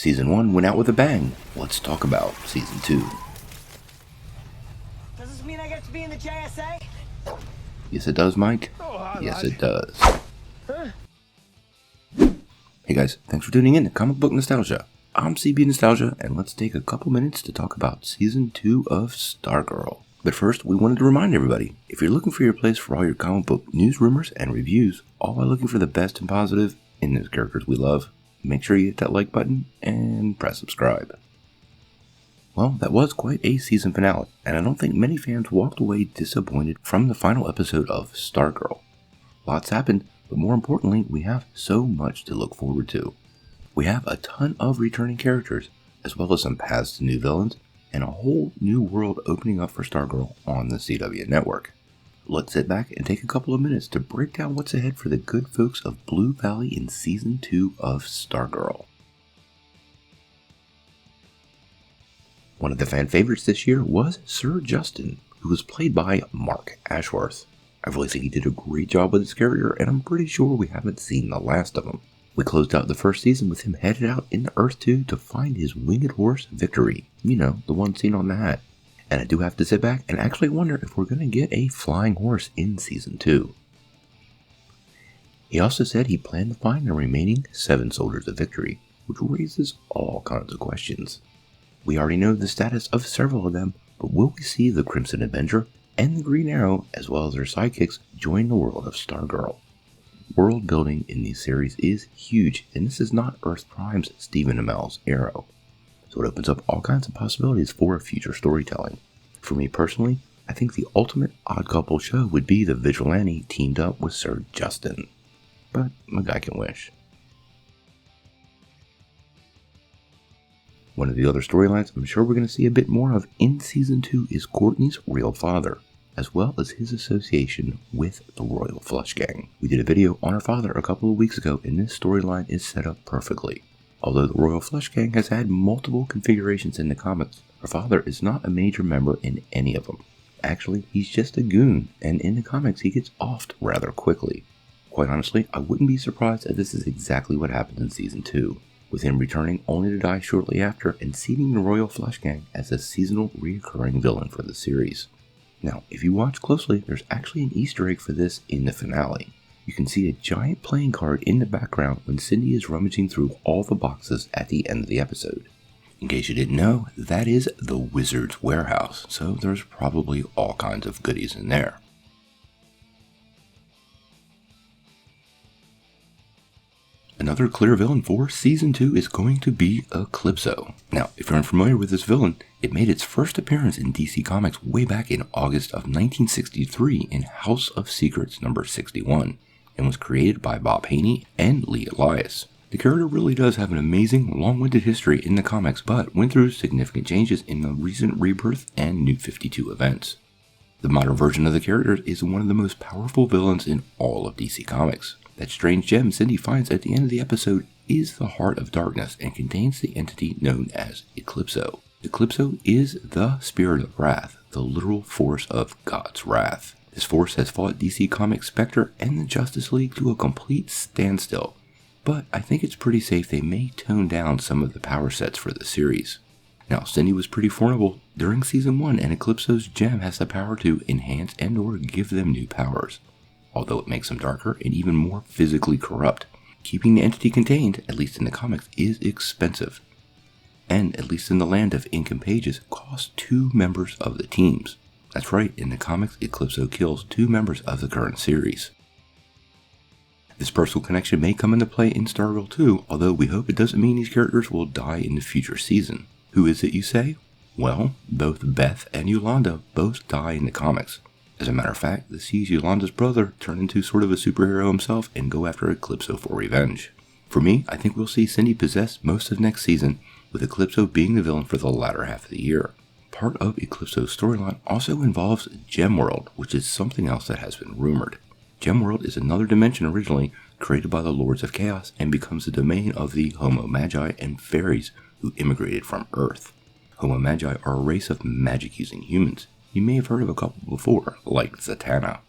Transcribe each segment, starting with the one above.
Season 1 went out with a bang. Let's talk about Season 2. Does this mean I get to be in the JSA? Yes it does, Mike. Oh, hi, Yes lad. it does. Huh? Hey guys, thanks for tuning in to Comic Book Nostalgia. I'm CB Nostalgia, and let's take a couple minutes to talk about Season 2 of Stargirl. But first, we wanted to remind everybody, if you're looking for your place for all your comic book news, rumors, and reviews, all while looking for the best and positive in those characters we love, make sure you hit that like button and press subscribe. Well, that was quite a season finale, and I don't think many fans walked away disappointed from the final episode of Stargirl. Lots happened, but more importantly, we have so much to look forward to. We have a ton of returning characters, as well as some paths to new villains, and a whole new world opening up for Stargirl on the CW network. Let's sit back and take a couple of minutes to break down what's ahead for the good folks of Blue Valley in Season 2 of Stargirl. One of the fan favorites this year was Sir Justin, who was played by Mark Ashworth. I really think he did a great job with his character, and I'm pretty sure we haven't seen the last of him. We closed out the first season with him headed out into Earth 2 to find his winged horse, Victory. You know, the one seen on the hat. And I do have to sit back and actually wonder if we're going to get a flying horse in Season 2. He also said he planned to find the remaining 7 soldiers of Victory, which raises all kinds of questions. We already know the status of several of them, but will we see the Crimson Avenger and the Green Arrow, as well as their sidekicks, join the world of Stargirl? World building in these series is huge, and this is not Earth Prime's Stephen Amell's Arrow. So it opens up all kinds of possibilities for future storytelling. For me personally, I think the ultimate odd couple show would be the Vigilante teamed up with Sir Justin. But a guy can wish. One of the other storylines I'm sure we're going to see a bit more of in Season 2 is Courtney's real father, as well as his association with the Royal Flush Gang. We did a video on her father a couple of weeks ago, and this storyline is set up perfectly. Although the Royal Flush Gang has had multiple configurations in the comics, her father is not a major member in any of them. Actually, he's just a goon, and in the comics he gets offed rather quickly. Quite honestly, I wouldn't be surprised if this is exactly what happens in Season 2, with him returning only to die shortly after and seeding the Royal Flush Gang as a seasonal reoccurring villain for the series. Now, if you watch closely, there's actually an Easter egg for this in the finale. You can see a giant playing card in the background when Cindy is rummaging through all the boxes at the end of the episode. In case you didn't know, that is the Wizard's Warehouse, so there's probably all kinds of goodies in there. Another clear villain for Season 2 is going to be Eclipso. Now, if you're unfamiliar with this villain, it made its first appearance in DC Comics way back in August of 1963 in House of Secrets number 61, and was created by Bob Haney and Lee Elias. The character really does have an amazing, long-winded history in the comics, but went through significant changes in the recent Rebirth and New 52 events. The modern version of the character is one of the most powerful villains in all of DC Comics. That strange gem Cindy finds at the end of the episode is the Heart of Darkness and contains the entity known as Eclipso. Eclipso is the Spirit of Wrath, the literal force of God's wrath. This force has fought DC Comics Spectre and the Justice League to a complete standstill, but I think it's pretty safe they may tone down some of the power sets for the series. Now, Cindy was pretty formidable during Season 1, and Eclipso's gem has the power to enhance and or give them new powers, although it makes them darker and even more physically corrupt. Keeping the entity contained, at least in the comics, is expensive, and at least in the land of ink and pages, costs 2 members of the teams. That's right, in the comics, Eclipso kills 2 members of the current series. This personal connection may come into play in Stargirl too, although we hope it doesn't mean these characters will die in the future season. Who is it, you say? Well, both Beth and Yolanda both die in the comics. As a matter of fact, this sees Yolanda's brother turn into sort of a superhero himself and go after Eclipso for revenge. For me, I think we'll see Cindy possess most of next season, with Eclipso being the villain for the latter half of the year. Part of Eclipso's storyline also involves Gemworld, which is something else that has been rumored. Gemworld is another dimension originally created by the Lords of Chaos and becomes the domain of the Homo Magi and fairies who immigrated from Earth. Homo Magi are a race of magic-using humans. You may have heard of a couple before, like Zatanna.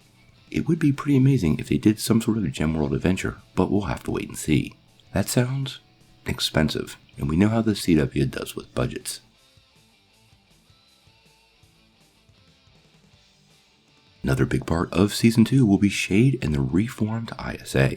It would be pretty amazing if they did some sort of Gemworld adventure, but we'll have to wait and see. That sounds expensive. and we know how the CW does with budgets. Another big part of Season 2 will be Shade and the reformed ISA.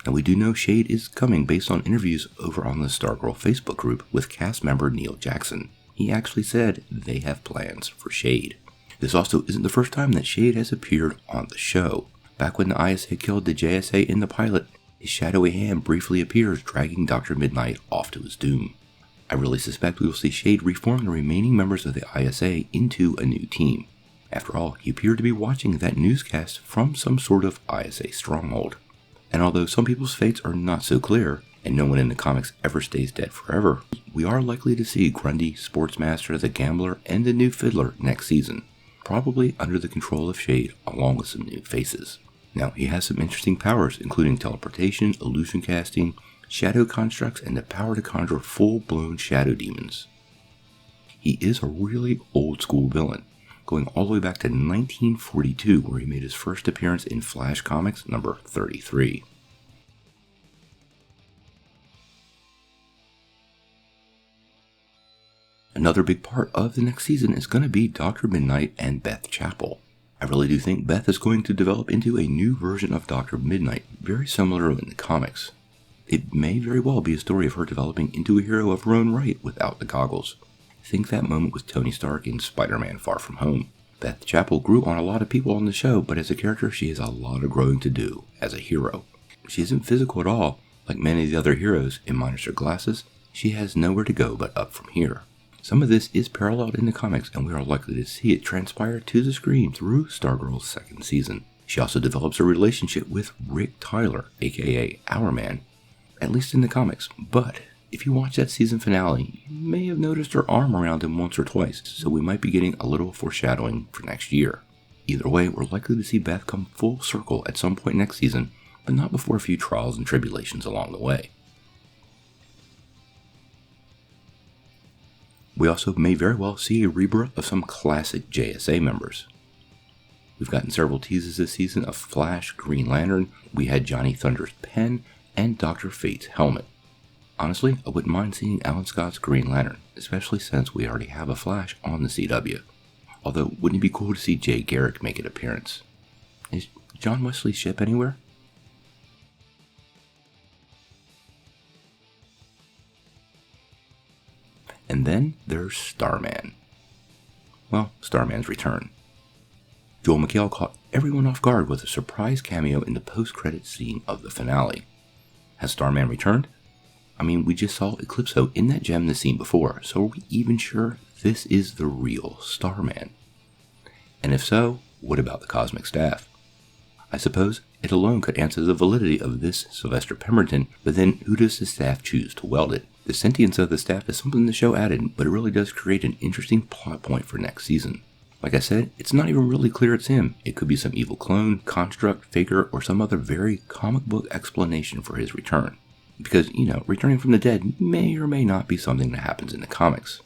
And we do know Shade is coming based on interviews over on the Stargirl Facebook group with cast member Neil Jackson. He actually said they have plans for Shade. This also isn't the first time that Shade has appeared on the show. Back when the ISA killed the JSA in the pilot, his shadowy hand briefly appears dragging Dr. Mid-Nite off to his doom. I really suspect we will see Shade reform the remaining members of the ISA into a new team. After all, he appeared to be watching that newscast from some sort of ISA stronghold. And although some people's fates are not so clear, and no one in the comics ever stays dead forever, we are likely to see Grundy, Sportsmaster, the Gambler, and the new Fiddler next season, probably under the control of Shade along with some new faces. Now, he has some interesting powers, including teleportation, illusion casting, shadow constructs, and the power to conjure full-blown shadow demons. He is a really old-school villain, going all the way back to 1942, where he made his first appearance in Flash Comics number 33. Another big part of the next season is going to be Dr. Midnight and Beth Chapel. I really do think Beth is going to develop into a new version of Dr. Midnight, very similar in the comics. It may very well be a story of her developing into a hero of her own right without the goggles. Think that moment with Tony Stark in Spider-Man Far From Home. Beth Chapel grew on a lot of people on the show, but as a character she has a lot of growing to do as a hero. She isn't physical at all. Like many of the other heroes, in minus her glasses, she has nowhere to go but up from here. Some of this is paralleled in the comics, and we are likely to see it transpire to the screen through Stargirl's second season. She also develops a relationship with Rick Tyler, aka Hourman, at least in the comics, but if you watch that season finale, you may have noticed her arm around him once or twice, so we might be getting a little foreshadowing for next year. Either way, we're likely to see Beth come full circle at some point next season, but not before a few trials and tribulations along the way. We also may very well see a rebirth of some classic JSA members. We've gotten several teases this season of Flash, Green Lantern, we had Johnny Thunder's pen, and Dr. Fate's helmet. Honestly, I wouldn't mind seeing Alan Scott's Green Lantern, especially since we already have a Flash on the CW. Although, wouldn't it be cool to see Jay Garrick make an appearance? Is John Wesley's ship anywhere? And then there's Starman. Well, Starman's return. Joel McHale caught everyone off guard with a surprise cameo in the post-credits scene of the finale. Has Starman returned? I mean, we just saw Eclipso in that gem the scene before, so are we even sure this is the real Starman? And if so, what about the cosmic staff? I suppose it alone could answer the validity of this Sylvester Pemberton, but then who does the staff choose to weld it? The sentience of the staff is something the show added, but it really does create an interesting plot point for next season. Like I said, it's not even really clear it's him. It could be some evil clone, construct, faker, or some other very comic book explanation for his return. Because, returning from the dead may or may not be something that happens in the comics.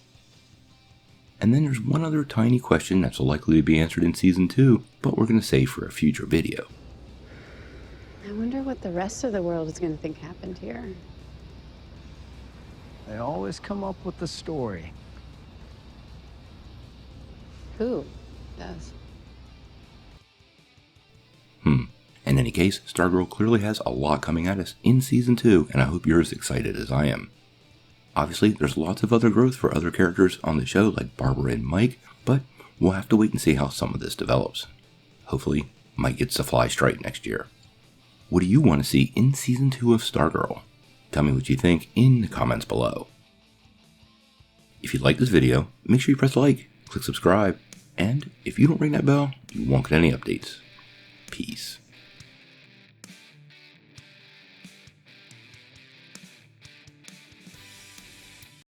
And then there's one other tiny question that's likely to be answered in Season 2, but we're going to save for a future video. I wonder what the rest of the world is going to think happened here. They always come up with the story. Who does? In any case, Stargirl clearly has a lot coming at us in Season 2, and I hope you're as excited as I am. Obviously, there's lots of other growth for other characters on the show, like Barbara and Mike, but we'll have to wait and see how some of this develops. Hopefully, Mike gets to fly straight next year. What do you want to see in Season 2 of Stargirl? Tell me what you think in the comments below. If you like this video, make sure you press like, click subscribe, and if you don't ring that bell, you won't get any updates. Peace.